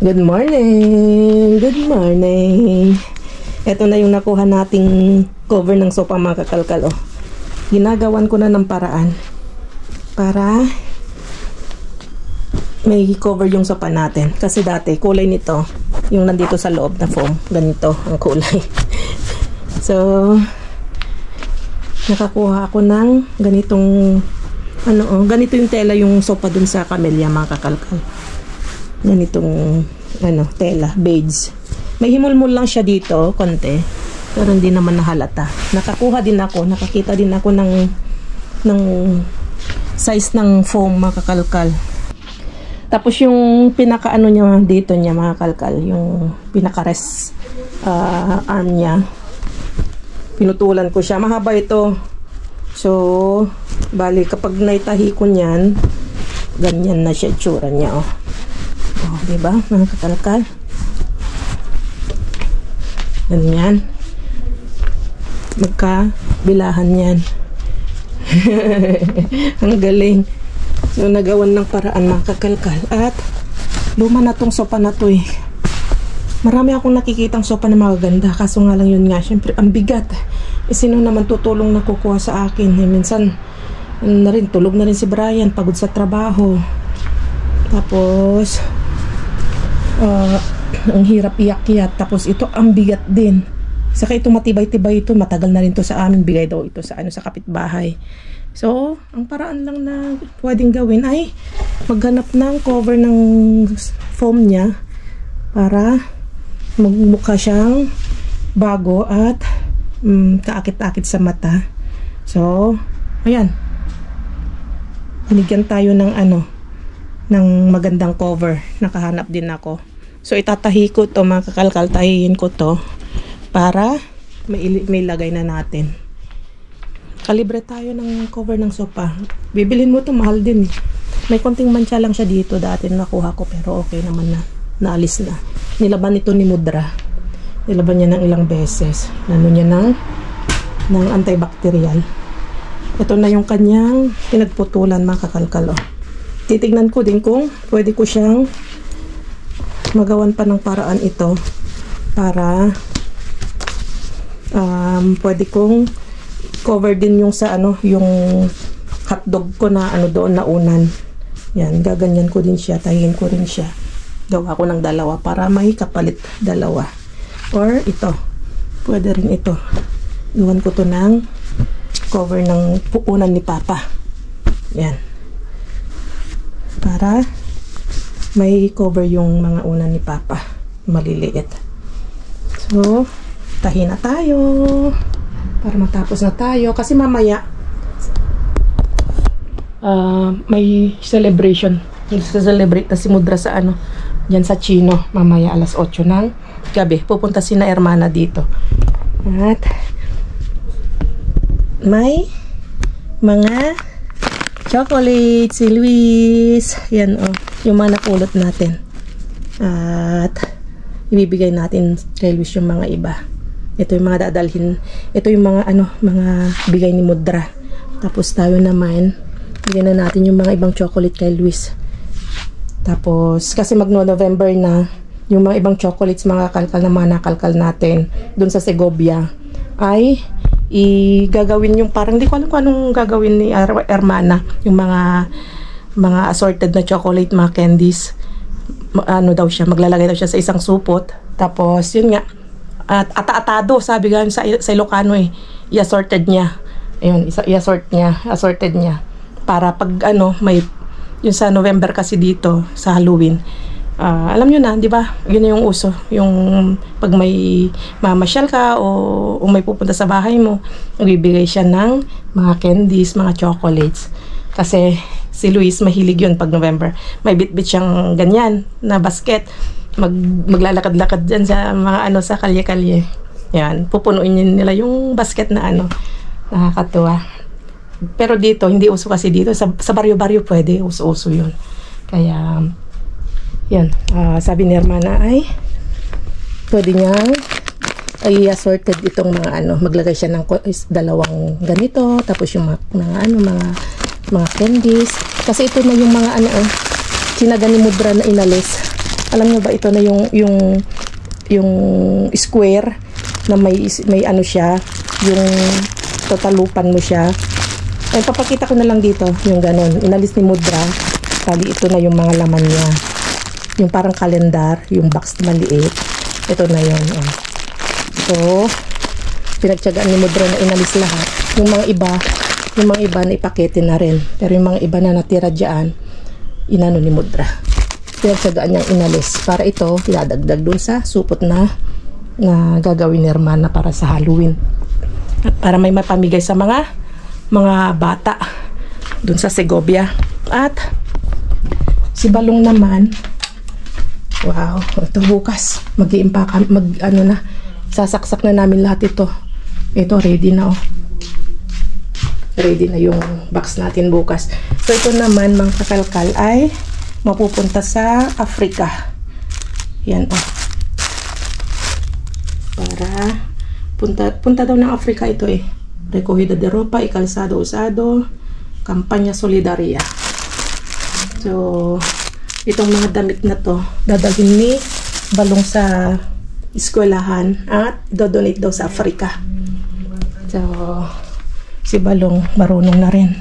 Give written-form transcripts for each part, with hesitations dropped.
Good morning! Good morning! Ito na yung nakuha nating cover ng sopa mga kakalkal. Oh. Ginagawan ko na ng paraan para may cover yung sopa natin. Kasi dati kulay nito, yung nandito sa loob na foam, ganito ang kulay. So, nakakuha ako ng ganitong ganito yung tela yung sopa dun sa camellia mga kakalkal. Ganitong tela, beads. May himulmul lang siya dito, konti. Pero hindi naman nahalata. Nakakita din ako ng size ng foam mga kakalkal. Tapos yung pinaka niya dito niya mga kakalkal, yung pinaka rest arm niya. Pinutulan ko siya. Mahaba ito. So, bali kapag naitahi ko niyan, ganyan na siya itsura niya, oh. Oh, diba mga kakalkal? Ganyan. Magkabilahan yan. Ang galing. So, nagawan ng paraan mga kakalkal. At, luma na tong sopa na to eh. Marami akong nakikitang sopa na magaganda. Kaso nga lang yun nga. Siyempre, ang bigat. Eh, sino naman tutulong na kukuha sa akin? Eh, minsan, tulog na rin si Brian. Pagod sa trabaho. Tapos, ang hirap iyak-iyak. Tapos ito ang bigat din. Saka ito matibay-tibay ito. Matagal na rin to sa amin. Bigay daw ito sa sa kapitbahay. So, ang paraan lang na pwedeng gawin ay maghanap ng cover ng foam niya para magmukha siyang bago at kaakit-akit sa mata. So, ayan. Binigyan tayo ng ng magandang cover. Nakahanap din ako. So, itatahi ko to mga kakalkal. Tahihin ko to para may lagay na natin. Kalibre tayo ng cover ng sopa. Bibilin mo to, mahal din. May konting mancha lang siya dito. Dati nakuha ko pero okay naman na. Naalis na. Nilaban ito ni Mudra. Nilaban niya ng ilang beses. Niya ng antibacterial. Ito na yung kanyang pinagputulan mga kakalkal. Titignan ko din kung pwede ko siyang magawan pa ng paraan ito para pwede kong cover din yung sa yung hotdog ko na doon na unan. Yan, gaganyan ko din siya, tahihin ko rin siya. Gawa ko ng dalawa para may kapalit dalawa. Or ito, pwede rin ito. Iwan ko to ng cover ng puunan ni Papa. Yan. Para may cover yung mga unan ni Papa. Maliliit. So, tahi na tayo. Para matapos na tayo. Kasi mamaya, may celebration. Celebrate na si Mudra sa dyan sa Chino. Mamaya alas 8 ng gabi. Pupunta si na Hermana dito. At, may mga chocolate si Luis. Yan yung mga napulot natin. At ibibigay natin kay Luis yung mga iba. Ito yung mga dadalhin. Ito yung mga mga bigay ni Mudra. Tapos tayo naman bigyan na natin yung mga ibang chocolate kay Luis. Tapos kasi magno-November na, yung mga ibang chocolates mga kalkal na mga nakalkal natin dun sa Segovia ay gagawin yung parang di ko alam kung anong gagawin ni Hermana, yung mga assorted na chocolate, mga candies. Daw siya, maglalagay daw siya sa isang supot. Tapos yun nga, at ata-atado sabi nga sa Ilocano i-assorted niya. Ayun, assorted niya para pag may yung sa November kasi dito sa Halloween. Alam nyo na, di ba? Yun yung uso. Yung pag may mamasyal ka o may pupunta sa bahay mo, magbibigay siya ng mga candies, mga chocolates. Kasi si Luis mahilig yun pag November. May bit-bit siyang ganyan na basket. Maglalakad-lakad dyan sa mga sa kalye-kalye. Yan, pupunuin nila yung basket na nakakatuwa. Pero dito, hindi uso kasi dito. Sa baryo-baryo pwede, uso-uso yun. Kaya, yan. Sabi ni Hermana ay pwede niyang i-assorted itong mga maglagay siya ng dalawang ganito. Tapos yung mga candies. Kasi ito na yung mga sinaga ni Mudra na inalis. Alam nyo ba ito na yung square na may ano siya, yung totalupan mo siya. Ay, papakita ko na lang dito yung ganon. Inalis ni Mudra. Tali ito na yung mga laman niya. Yung parang kalendar, yung box na maliit. Ito na yun. Oh. So, pinagtyagaan ni Mudra na inalis lahat. Yung mga iba na ipakete na rin. Pero yung mga iba na natira dyan, inano ni Mudra. Pinagtyagaan niyang inalis. Para ito, pinadagdag dun sa supot na gagawin ni Hermana para sa Halloween. At para may mapamigay sa mga bata dun sa Segovia. At si Balong naman, wow, ito bukas mag-iimpaka, sasaksak na namin lahat ito. Ito ready na, oh. Ready na yung box natin bukas. So ito naman mga kakalkal ay mapupunta sa Africa. Yan, oh. Para punta daw ng Africa ito eh. Recogida de ropa y calzado usado, kampanya solidaria. So itong mga damit na to dadalhin ni Balong sa eskwelahan at dodonate daw sa Africa. So si Balong marunong na rin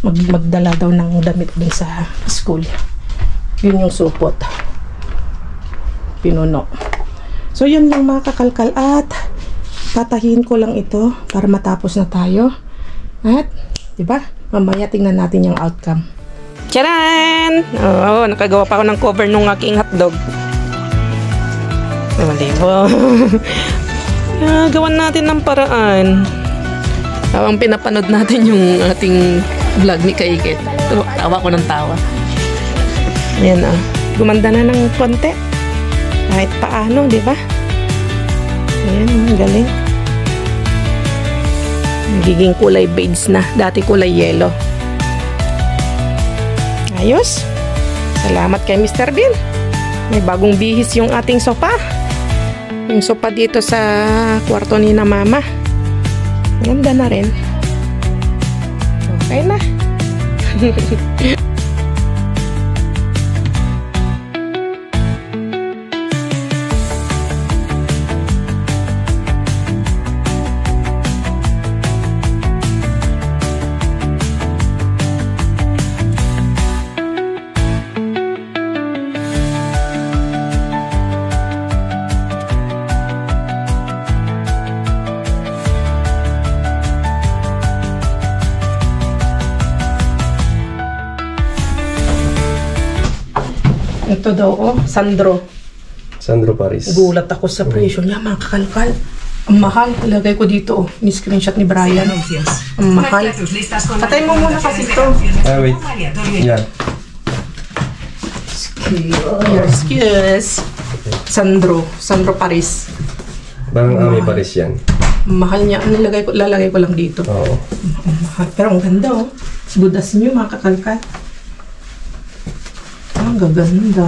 magdala daw ng damit dun sa school. Yun yung supot, pinuno. So yun lang mga kakalkal, at tatahin ko lang ito para matapos na tayo. At diba, mamaya tingnan natin yung outcome. Tcharan! Oo, nakagawa pa ako ng cover nung aking hotdog. Diba? Gawan natin ng paraan. Habang pinapanood natin yung ating vlog ni Kaiket. Tawa ko ng tawa. Ayan, gumanda na ng konti. Kahit paano, di ba? Ayan, galing. Nagiging kulay beige na. Dati kulay yellow. Ayos. Salamat kay Mr. Bill. May bagong bihis yung ating sopa. Yung sopa dito sa kwarto ni na mama. Ganda na rin. Okay na. Ito daw, oh, Sandro Paris. Gulat ako sa presyo niya, mga kakalkal. Ang mahal. Ilagay ko dito, oh. Ni-screenshot ni Brian. Ang mahal. Patay mo muna kasi ito. Wait. Yan. Excuse. Sandro Paris. Parang Ami Paris yan. Mahal niya. Lalagay ko lang dito. Oo. Mahal. Pero ang ganda, oh. Budas niyo, mga kakalkal. Ang gaganda.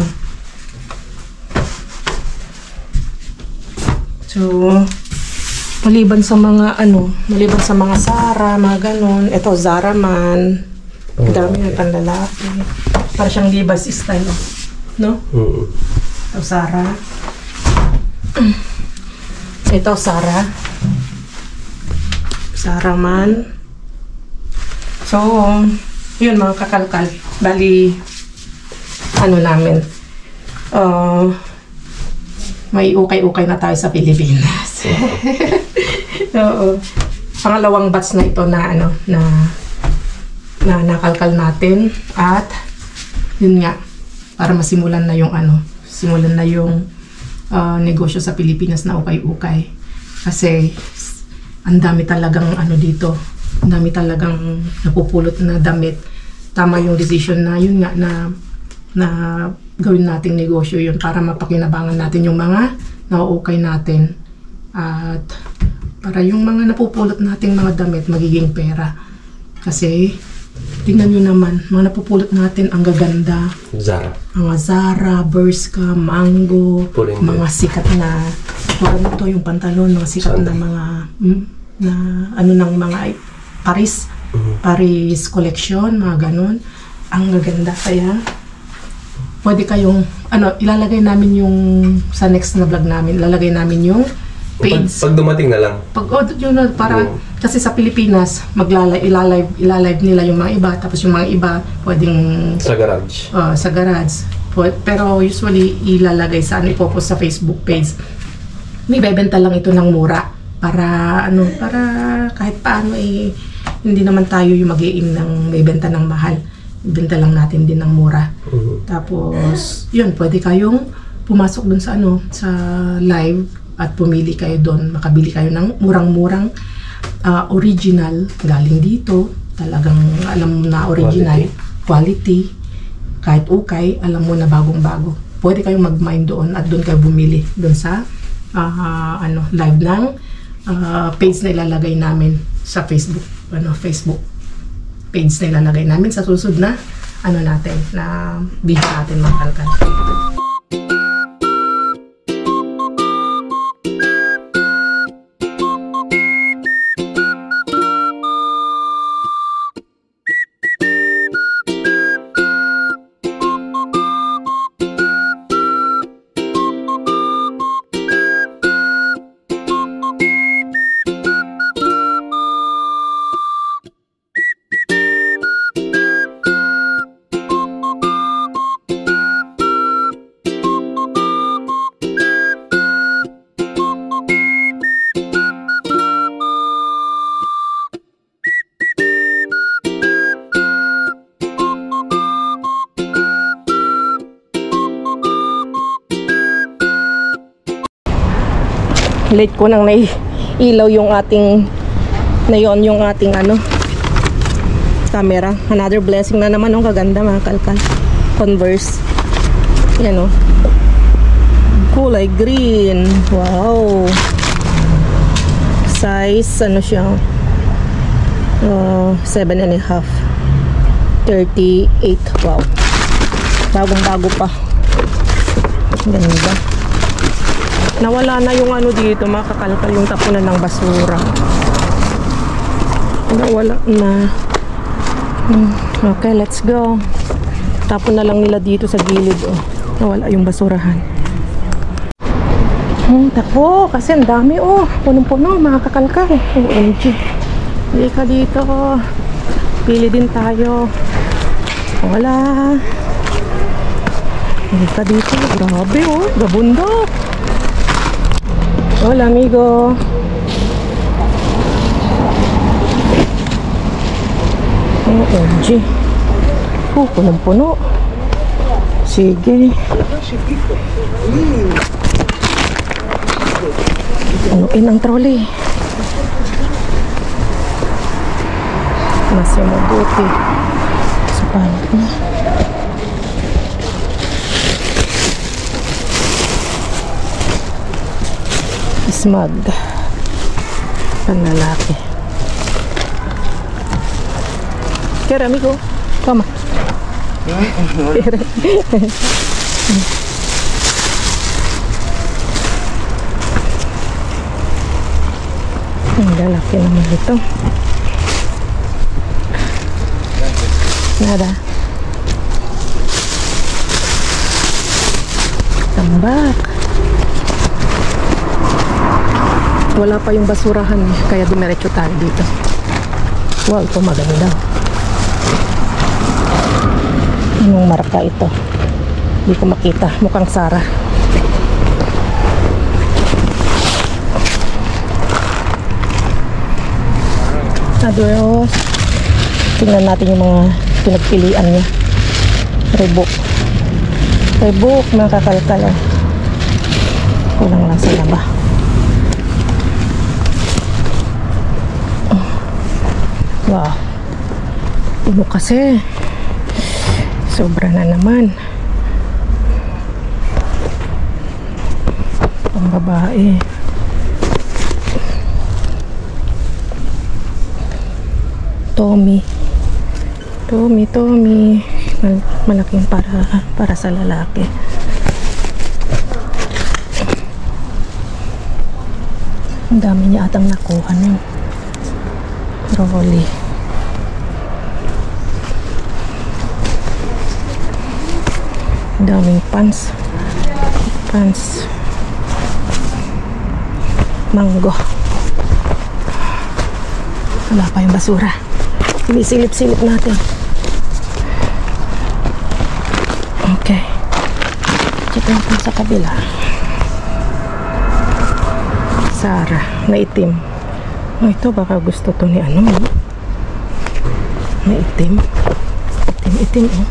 So, maliban sa mga Zara, mga ganon. Ito, Zara man. Ang dami ng panlalaki. Para siyang Levi's style, no? Ito, Zara. Ito, Zara. Zara man. So, yun mga kakalkal. Bali, ano namin, may ukay-ukay na tayo sa Pilipinas. Oo. Pangalawang batch na ito na nakalkal natin, at yun nga, para masimulan na yung negosyo sa Pilipinas na ukay-ukay. Kasi ang dami talagang dito, ang dami talagang napupulot na damit. Tama yung decision na yun nga na gawin nating negosyo yun para mapakinabangan natin yung mga nauukay natin, at para yung mga napupulot nating mga damit magiging pera. Kasi tingnan nyo naman, mga napupulot natin ang gaganda. Zara. Mga Zara, Bershka, Mango, mga sikat na ito yung pantalon, mga sikat na mga ng mga Paris collection, mga ganon. Ang gaganda. Kaya pwede kayong, ilalagay namin yung, sa next na vlog namin, ilalagay namin yung page. Pag dumating na lang. Yun, para, kasi sa Pilipinas, ilalive nila yung mga iba, tapos yung mga iba, pwedeng, Sa garage. sa garage. Pero usually, ilalagay sa, ipopost sa Facebook page. May bebenta lang ito ng mura, para kahit paano, hindi naman tayo yung mag-i-aim ng bebenta ng mahal. Benta lang natin din ng mura. Tapos, yun, pwede kayong pumasok dun sa sa live at pumili kayo doon. Makabili kayo ng murang-murang original galing dito. Talagang alam mo na original, quality. Kahit ukay, alam mo na bagong-bago. Pwede kayong mag-mine doon at doon kayo bumili doon sa live ng page na ilalagay namin sa Facebook. Facebook page na ilalagay namin sa susunod na na video natin, mga kalkal. Late ko nang nailaw yung ating yung ating camera. Another blessing na naman. Kaganda, mga kalkal. Converse. Yan kulay green. Wow. Size siya 7.5, 38. Wow, bagong-bago pa. Ganda. Nawala na yung dito, makakalkal, yung tapunan ng basura. Nawala na. Okay, let's go. Tapon na lang nila dito sa gilid. Nawala yung basurahan. Tako, kasi ang dami. Punong-puno, makakalkal. OMG. Hindi ka dito. Pili din tayo. Wala. Hindi ka dito. Grabe, gabundok. Hola, amigo. OMG. Punong-puno. Sige. Punuin ang trolley. Mas yung mabuti. Supalit na. Smug. Panlalaki. Kira, amigo. Come on. Ang lalaki naman ito. Nada. Tambak. Wala pa yung basurahan, kaya dumiretso tayo dito. Wow, ito maganda. Anong marka ito? Hindi ko makita. Mukhang Sara. Adios. Tingnan natin yung mga pinagpilian niya. Reebok. Reebok, mga kakalkal. Kulang lang sa laba. Wow. Puno kasi. Sobra na naman. Ang babae. Tommy. Malaking para sa lalaki. Ang dami niya atang nakuha nun. Rolly. Daming pans. Mango. Wala pa yung basura. Sinisilip-silip natin. Okay. Check natin sa kabila. Sara, na itim. Oh, ito baka gusto to ni ano. Na itim. Itim, oh.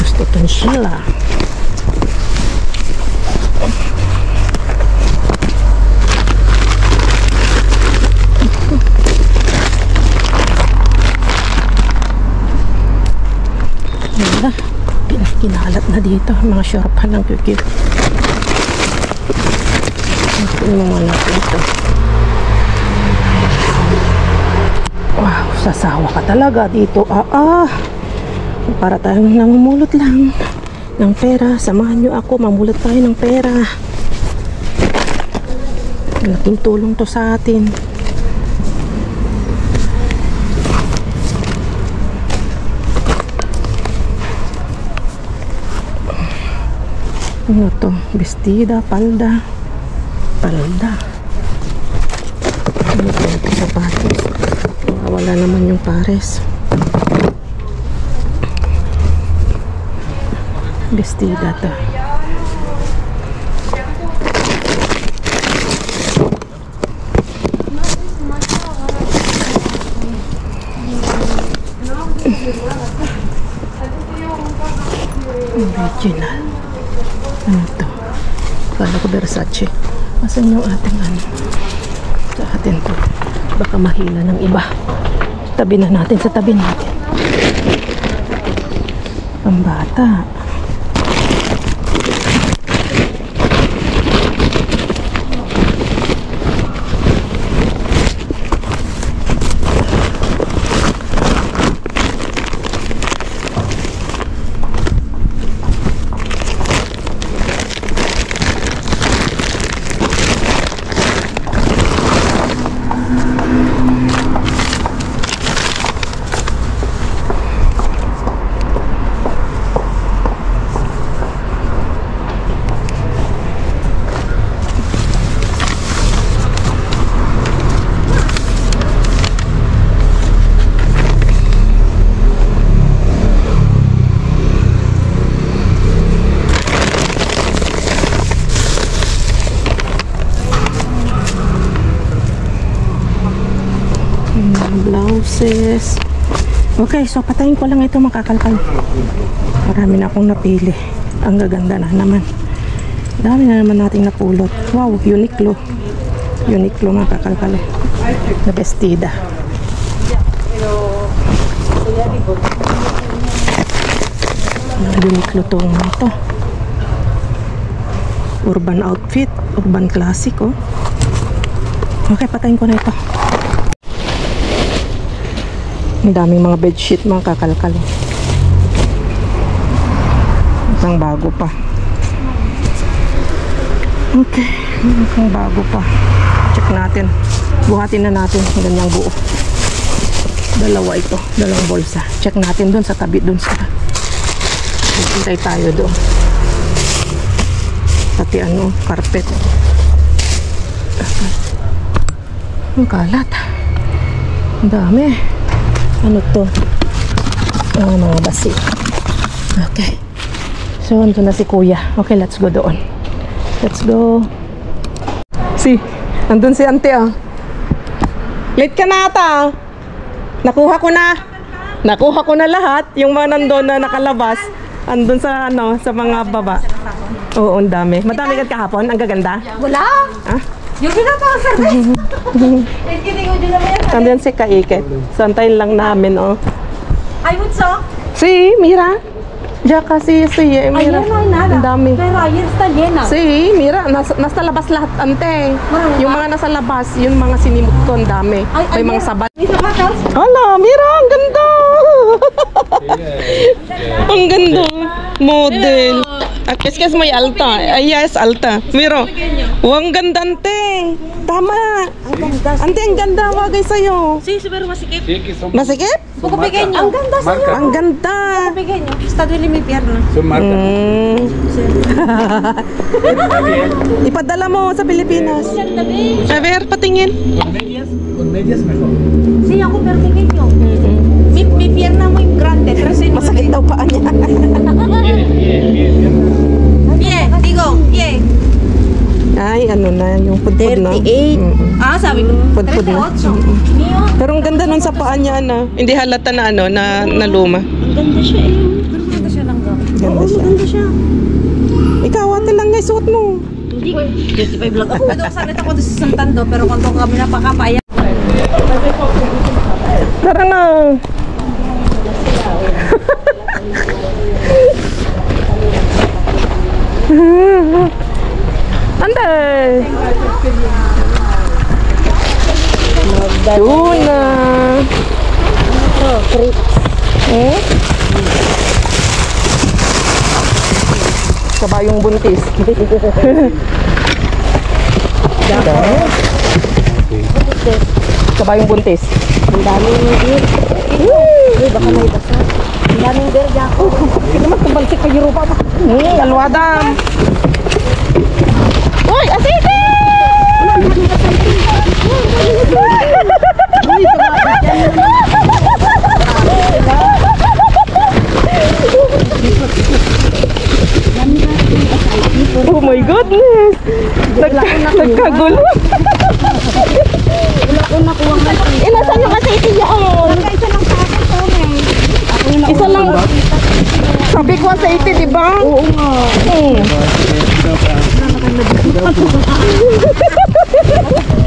Gusto to ni Sheila. Kinalat na dito mga shorpan ng kikip. Tingnan mo natin ito. Wow, sasawa ka talaga dito. Para tayong namumulot lang ng pera. Samahan nyo ako, mamulot tayo ng pera. Malaking tulong to sa atin. Ano to? Bestida, palda. Ano to? Sapatos. Wala naman yung pares. Bestida to. Original. Ano to? Kala ko Versace. Asan yung ating ano? Sa atin to. Baka mahila ng iba. Tabi na natin sa tabi natin. Pambata. Blouses. Okay, so patayin ko lang ito makakalkal. Marami na akong napili. Ang gaganda na naman. Dami na naman nating napulot. Wow, Uniqlo. Uniqlo makakalkal. Na Bestida. Uniqlo to ito. Urban outfit. Urban classic, oh. Okay, patayin ko na ito. Ang daming mga bedsheet mga kakalkal. Isang bago pa. Okay, isang bago pa. Check natin. Buhatin na natin ganyang buo. Dalawa ito, dalawang bolsa. Check natin dun sa tabi, dun sa hintay tayo doon. Pati ano, carpet. Ang kalat. Ang dami. Ano to? Mga basi. Okay. So, ando na si kuya. Okay, let's go doon. Let's go. Andun si ante, oh. Late ka na ata. Nakuha ko na lahat. Yung mga nandun na nakalabas. Andun sa, ano, sa mga baba. Oo, ang dami. Madami ka kahapon? Ang gaganda? Wala. Ah? Yung pinapang service. Andun si Kaiket. So, antayin lang namin, oh. I would so. Mira. Diyan kasi Mira. Ang dami. Pero ayer está llena. Mira. Nasa labas lahat, ante. Yung mga nasa labas, yung mga sinimot ko, ang dami. May mga sabat. May sapatos? Hala, Mira, ang ganda. Ang ganda. Model. Es que es muy alta. Ella es alta. Mira. Ang ganda, ante. Tama. maganda. Ante, ang ganda. Wagay sa'yo. Sí, pero masikip. Sí, que son, Masikip? Buko bigay nyo. Ang ganda sa marca. Ang ganda. bigay nyo. Estado limi pierna. Son marcas. Ipadala mo sa Pilipinas. A ver, patingin. Con medias mejor. Sí, ako pero bigay nyo. Mi pierna muy grande. 13 Masakit daw paa niya. Pie, digo, pie. Ay, ano na, yung pudpud na. 38. Ah, sabi ko. Pudpud na. 38. Mio. Pero ang ganda nun sa paa niya, ano. Hindi halata na, ano, na luma. Ang ganda siya eh. Pero maganda siya lang gawin. Ganda Oo, siya. maganda siya. Ikaw, ate lang nga, suot mo. Hindi ko. 55 vlog ako. Ito sanit ako sa Santando, pero kung kami napakapaya. Tara na. Anday. Tuna. Eh? Kabayong buntis. Kabayong buntis. Ang daming beer. Uy, baka may basa. Ang daming beer dyan ako. Hindi naman kumbalsik kay Europa pa. Alwadam. Uy, asiti! Oh my goodness! Nagkagulo. Wala ko nakuha nga. Inasan yung asiti yun? Isa lang sa akin to, eh. Isa lang. Sabi ko asiti, di ba? Oo nga.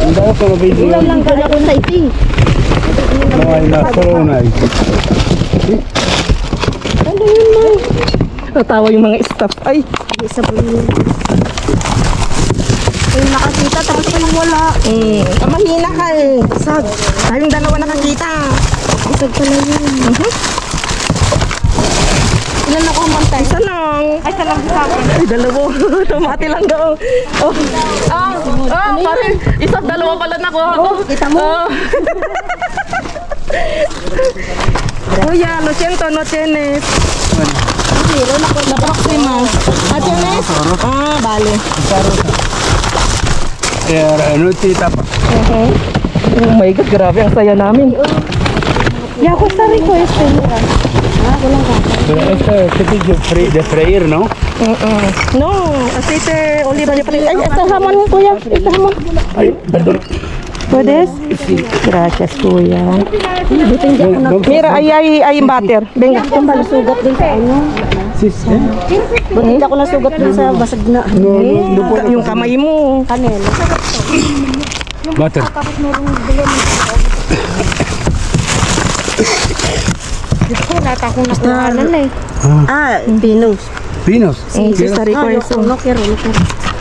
Andaba con los vídeos. Wala lang kaya ko sa iti. No hay nada, solo una ahí. Ano yun, May? Natawa yung mga staff. Ay, Isa po yun. Ay, nakakita, tapos kayo wala. mahina ka eh. Sag. Tayong dalawa nakakita. Isag pala yun. Ilan ako ang bantay? Isa lang. Ay, isa lang sa akin. Ay, dalawa. Tumati lang daw. Oh. Pare. Isa, dalawa pala nakuha ko. Kita mo? Kuya, lo siento, no tienes. Meron ako. La próxima. Ah, tienes? Ah, vale. No te tapa. Oh my God, grabe ang saya namin. Ya, ako sa rin ko este. Wala ka. Pero este pillo de freír, ¿no? No, aceite oliva de palillo. Ay, ito hamon, kuya. Ito hamon. Ay, perdón. ¿Puedes? Sí. Gracias, kuya. Dito hindi ako na. Mira, ay butter. Venga. Tumbal sugat din sa ano. Sí, sí. Ba't hindi ako nasugat din sa basag na Yung kamay mo. kanela. Butter. Dito, nata akong nakuhanan eh. Ah, Pinos. Pinos. si Sari ko eso. No quiero.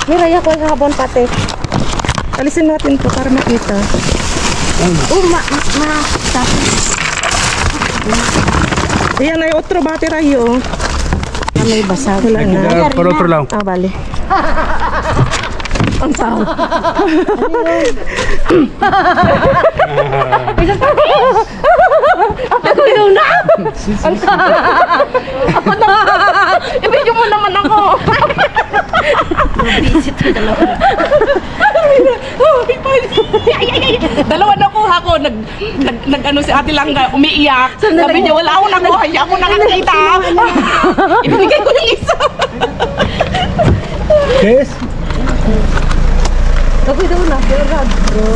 Mira, ya ko yung habon pati. Alisin natin to para makita. Ayan ay otro butter ayo. May basag. Wala Hay que na. dar por otro lado. Ah, vale. Ang tao. Ako yun na! Ako na. I-video mo naman ako. Dalawa nakuha ko. Nag ano si Ate Langga, umiiyak. Sabi niya, wala akong nakuha. Hindi ako nakakita. Ibigay ko yung isa. ¿Qué es? Ako yun na.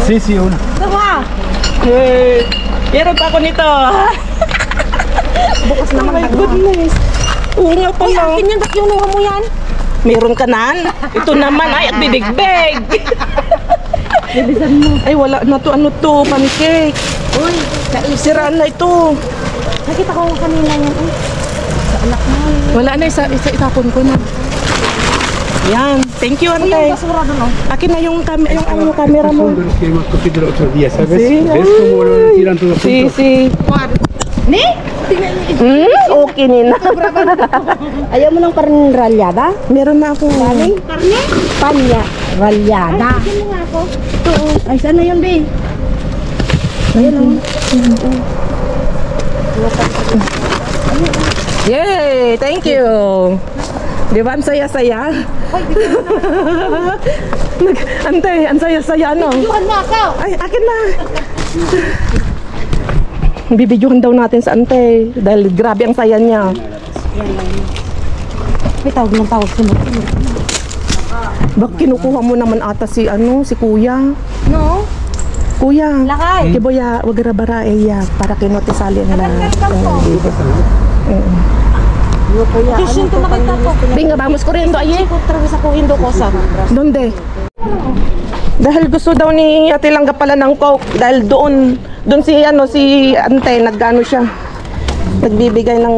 Sí, sí, una. Tawa! Meron pa ako nito. Bukas naman. Oh my goodness. Oo nga Uy, pala. akin yan. Ba't kinuha mo yan? Meron ka nan? Ito naman ay at bibig-big. Ibisan mo. Ay wala na to. Ano to? Pancake. Uy, Siraan na ito. nakita ko kanina yan. Uy, sa anak mo. Wala na. Isa itapon ko na. Yan. Thank you, Uy, yung Antay. basura doon oh. Akin na yung camera mo. Son de los que hemos cogido el otro día, ¿sabes? Sí. ¿Ves cómo lo tiran todo Si, junto? si. Ni? Okay, Nina. Ayaw mo ng karne ralyada? Meron na ako. Karne? Espanya, ralyada. Ay, saan na yun, Be? Ayun. Yay! Thank you! Di ba ang saya-saya? Ante, ang saya-saya, no? Tuhan mo ako! Ay, akin na! Bibidyohan daw natin sa ante dahil grabe ang saya niya. May tawag ng tawag sa mga. Bak kinukuha mo naman ata si kuya. No? Kuya. Lakay. Kiboya, wag rabara iya para kinotisali ang Kishin ko makita ko. Binga vamos corriendo aye. Travis ako indo ko sa. Donde? Dahil gusto daw ni Ate Langga pala ng Coke dahil doon si Ante nagano siya. Nagbibigay ng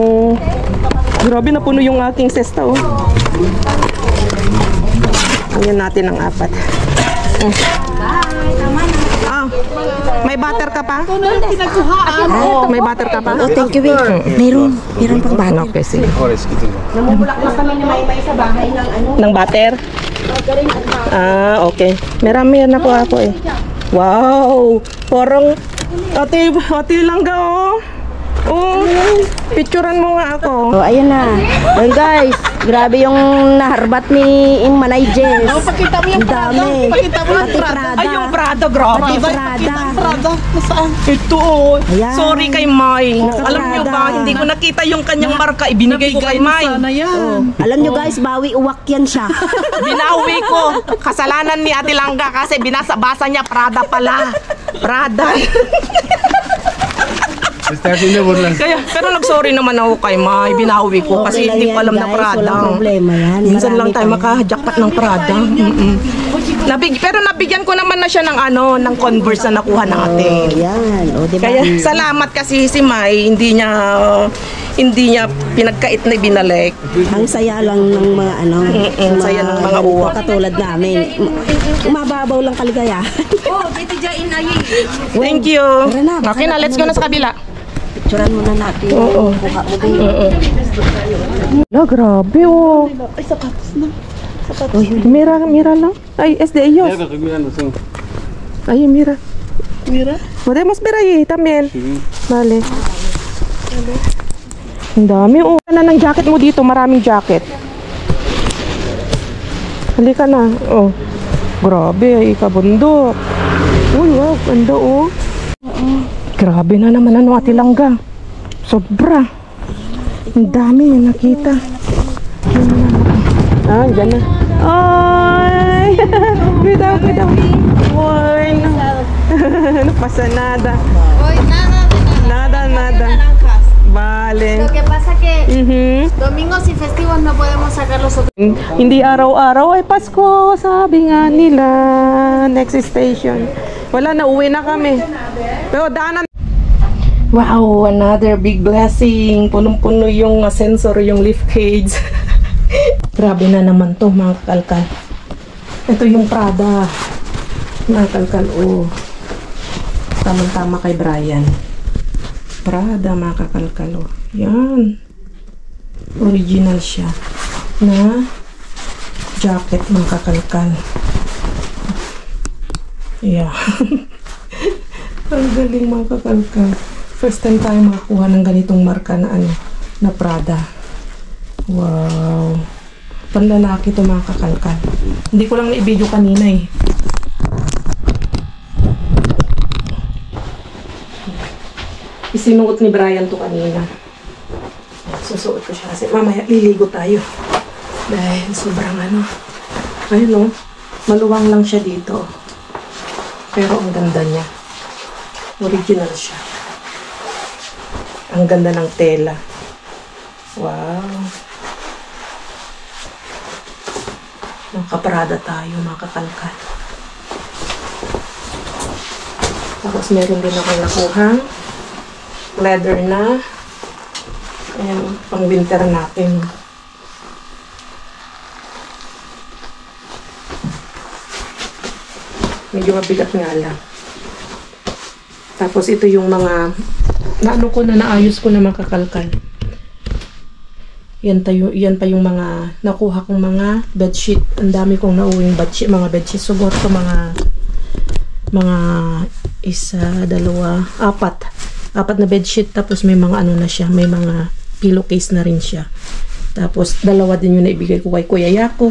grabe na puno yung aking cesta oh. Ayan natin ang 4. Ah, may butter ka pa? May butter ka pa? Oh, thank you, Be. Meron pang bago. Okay, sige. Namumulak kami ni Maymay sa bahay ng ano. Ng butter? Ah, okay. Meron ako eh. Wow! Parang ate Langga oh. Oh, picturean mo nga ako. Oh, ayun na. Ayun guys, grabe yung naharbat ni Ing Manay Jess. Oh, pakita mo yung Prada. Pakita mo yung Prada. Ay, yung Prada, grabe. Pati Prada. Prada. Nasaan? Ito oh. Ayan. Sorry kay Mai. Naka-Prada. Alam niyo ba, hindi ko nakita yung kanyang marka. Ibinigay ko kay Mai. Oh. Alam nyo guys, bawi uwak yan siya. Binawi ko. Kasalanan ni Ate Langga kasi binasa-basa niya Prada pala. Prada. Kaya, pero nag-sorry naman ako kay Mai. Binawi ko kasi Okay lang hindi ko yan, alam na guys. Prada. Walang problema yan. Minsan lang Marami tayo tayo. makajackpot ng Prada. Pero nabigyan ko naman na siya ng ng Converse na nakuha natin. Oh, yan. O, diba? Kaya salamat kasi si Mai, hindi niya pinagkait na binalik. Ang saya lang ng mga saya ng mga uwak. Katulad namin. Mababaw lang kaligaya. Thank you. Tara na, Okay na, let's go na sa kabila. Picturean muna natin. Oo. Kuha mo din. La, grabe oh. Ay, sapatos na. Mira lang. Ay, es de ellos. Ay, mira. Podemos ver ahí también. Vale. Ang dami oh. Ano ng jacket mo dito? Maraming jacket. Halika na. Oh. Grabe, ay kabundok. Uy, wow, ganda oh. Grabe na naman Ate Langga. Sobra. Ang dami na nakita. Ah, dyan na. Ay! Cuidado. Bueno. No pasa nada. Nada. Vale. Lo que pasa que Mhm. domingos y festivos no podemos sacar los otros. Hindi araw-araw ay Pasko, sabi nga nila. Next station. Wala na, uwi na kami. Pero daanan. Wow, another big blessing. Punong-puno yung sensor, yung lift cage. Grabe na naman to mga kakalkal. Ito yung Prada. Mga kakalkal, oh. Tamang-tama kay Brian. Prada mga kakalkal, oh. Yan. Original siya. Na jacket mga kakalkal. Yeah. Ang galing mga kakalkal. First time tayo makakuha ng ganitong marka na na Prada. Wow. Panlalaki to mga kakalkal. Hindi ko lang na-video kanina eh. Isinuot ni Brian to kanina. Susuot ko siya kasi mamaya liligo tayo. Dahil sobrang ayun maluwang lang siya dito. Pero ang ganda niya. Original siya. Ang ganda ng tela. Wow. Nakaprada tayo, mga kakalkal. Tapos meron din ako nakuhang leather na. Ayan, pang winter natin. Medyo mabigat nga lang. Tapos ito yung mga naayos ko na makakalkal. Yan pa yung mga nakuha kong mga bedsheet. Ang dami kong nauwing bedsheet, mga bedsheet. Siguro to mga 1, 2, 4 na bedsheet. Tapos may mga ano na siya, may mga pillowcase na rin siya. Tapos 2 din yung naibigay ko kay Kuya Yako.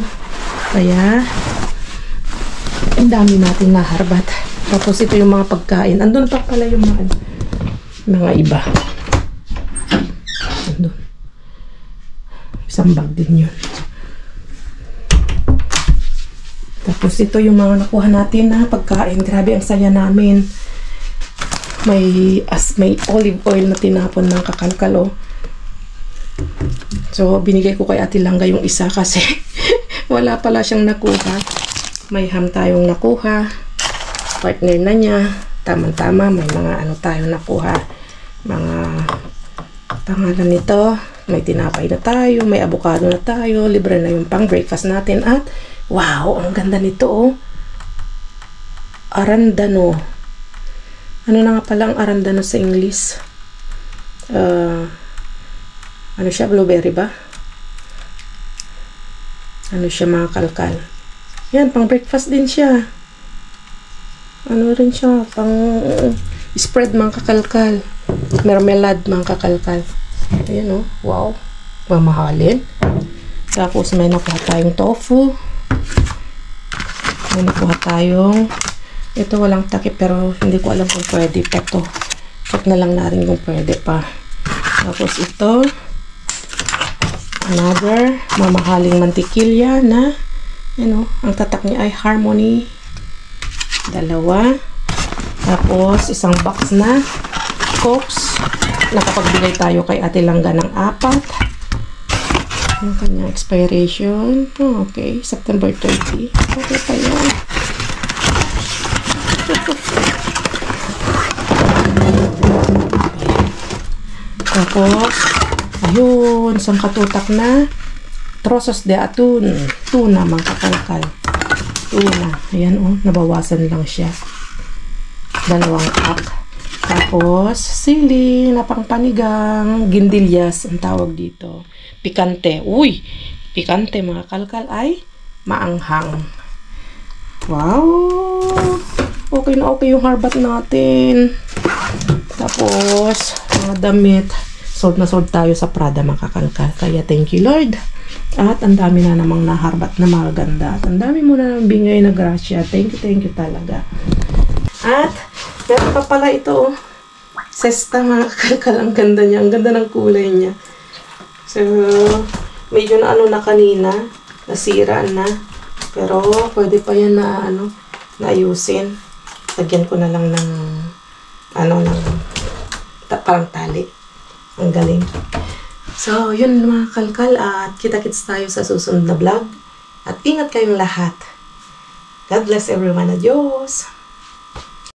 Kaya ang dami nating naharbat. Tapos ito yung mga pagkain. Andun pa pala yung mga iba. Andun. Isang bag din yun. Tapos ito yung mga nakuha natin na pagkain. Grabe, ang saya namin. May olive oil na tinapon ng kakalkal, oh. So, binigay ko kay Ate Langga yung isa kasi wala pala siyang nakuha. May ham tayong nakuha. Partner na niya. Tama-tama, may mga ano tayong nakuha. Mga pangalan nito. May tinapay na tayo, may avocado na tayo, libre na yung pang breakfast natin. At wow, ang ganda nito, oh. Arandano. Ano na nga palang arandano sa English? Ano siya? Blueberry ba? Ano siya, mga kalkal? Yan, pang breakfast din siya. Ano rin siya? Pang spread, mga kakalkal. Marmalade, mga kakalkal. Ayan, oh. Wow. Mamahalin. Tapos may nakuha tayong tofu. May nakuha tayong ito, walang takip pero hindi ko alam kung pwede pa to. Check na lang natin kung pwede pa. Tapos ito, another mamahaling mantikilya na ang tatak niya ay Harmony. 2. Tapos isang box na Cokes. Nakapagbigay tayo kay Ate Langga ng 4. Yung kanyang expiration. Oh, okay, September 30. Okay pa yan. Tapos, ayun, isang katutak na trozos de atún. Tuna, mga kakalkal. Tuna. Ayan, oh, nabawasan lang siya. 2 pack. Tapos, sili na pangpanigang, gindillas ang tawag dito. Pikante. Uy! Pikante, mga kalkal, ay maanghang. Wow! Okay na okay yung harbat natin. Tapos, mga damit. Sold na sold tayo sa Prada, mga kakalkal. Kaya, thank you, Lord. At ang dami na namang naharbat na maganda. At ang dami mo na nang bingay na grasya. Thank you talaga. At, meron pa pala ito, sesta, mga kakalkal. Ang ganda niya. Ang ganda ng kulay niya. So, medyo na na kanina. Nasira na. Pero, pwede pa yan na, naayusin. Lagyan ko na lang ng, parang tali. Ang galing. So, yun mga kalkal. At kita-kits tayo sa susunod na vlog. At ingat kayong lahat. God bless everyone. Adios!